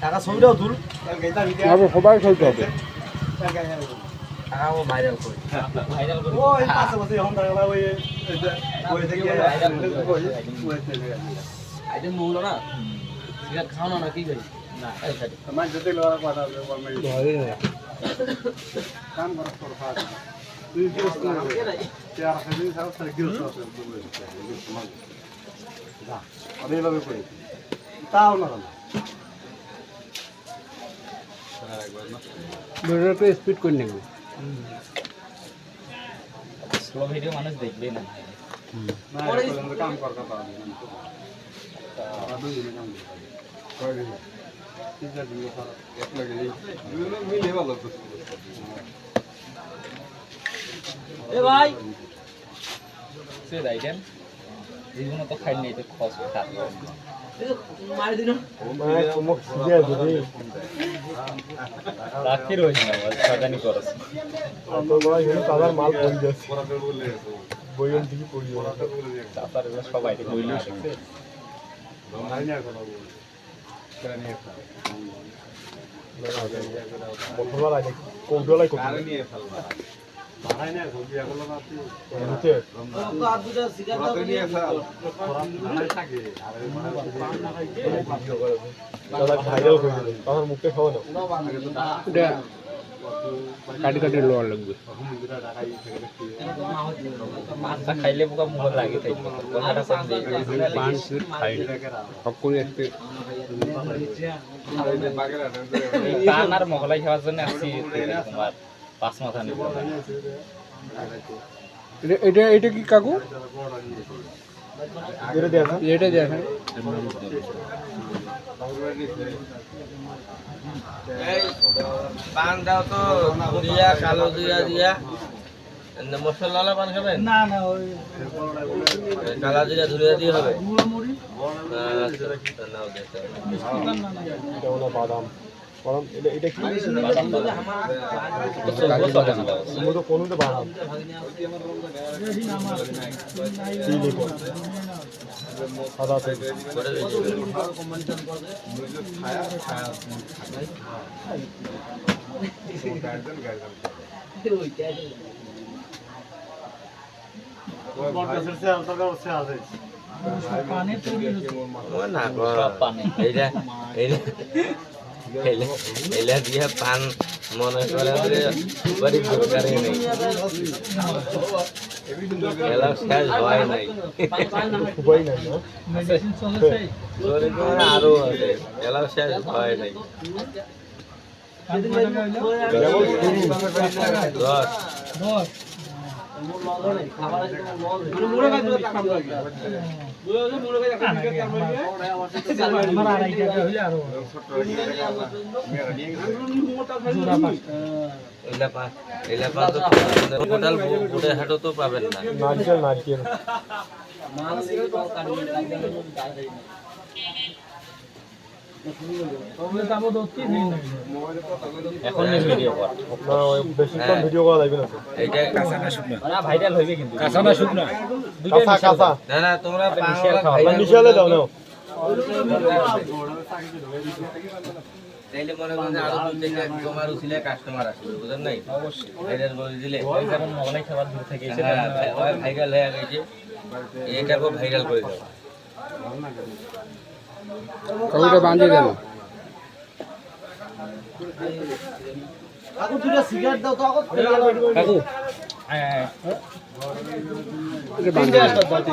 টাকা ছবিটাও তুল সবাই খেলতে হবে টাকাও ভাইরাল করি ওই পাশে বসে এখন টাকা ওই ওই থেকে আইটেম বহুল না সিগারেট খাও না কি করি না আমার যেতে লোয়া কথা কাম করা তোর ফাজ তুই কি করছিস কে আর সেদিন সব সাইকেল আছে না আমি লবে করি তাও না ভিডিওটা স্পিড করে নেব স্লো ভিডিও মানুষ দেখবে না পরে কাম কর কথা দুই দিন কাম করে দিন ঠিক আছে এক লাগে মিলে ভালো এ ভাই সে দাইছেন জীবনে তো খাই নাই তো খস খা মার দিন মানে চমক সিরিয়া দিবি রাখি রইছে না সাজানি করছ তো ভাই এই তাজার মাল পড়ি যাচ্ছে বইয়ের দিকে পড়ি তারপর সবাই কইলো বন্ধুরা লাগে কৌডলাই কত বাড়াই না সবজি এগুলো না তুই নিচে তো আর দুটো সিগারেট নিয়ে ফেল বাড়াই থাকে আর দাদা ভাইরাল করে দিল তখন মুখে খাওয়া না এটা কাটি কাটি লোয়ার লাগবে মাছটা খাইলে পোকা মুখ লাগে থাকবে কথাটা কোন দিয়ে পান সুট খাই সব করে একটা পান আর মোগলাই খাওয়ার জন্য আসছি তোমার পাঁচ মাথা নিব এটা এটা কি কাকু এটা দেখেন এটা দেখেন পান দাও তো দিয়া কালো দিয়া মশলা পান খাবেন না না ওই কালা জিরা ধুরিয়া দিয়ে হবে মুড়ি এটা হলো বাদাম বাদাম এটা কি বাদাম বলে মূলত কোনটা বাদাম সাদা তেল এলা দিয়ে পান মনে করে বাড়ি দরকারই নেই এলা শেষ হয় নাই খুবই নাই না আরো আছে এলা শেষ হয় নাই 10 হোটেল বুটে হাটও তো পাবেন না নারকেল নারকেল এখন ভিডিও কর না বেশিক্ষণ ভিডিও করা যাবে না তো এইটা কাঁচা না শুকনো না ভাইরাল হইবে কিন্তু কাঁচা না শুকনো কাঁচা কাঁচা না না তোমরা মিশালে দাও নাও তাইলে মনে করেন আরো দুই থেকে তোমার উছিলে কাস্টমার আসবে বুঝেন নাই অবশ্যই এটার বলে দিলে যেমন মোগলাই খাবার দূর থেকে এসে ভাইরাল হয়ে গেছে এটাকে ভাইরাল করে দাও কবিটা বাঁধে দেন কাকু দুটো সিগারেট দাও তো কাকু হ্যাঁ এটা বাঁধে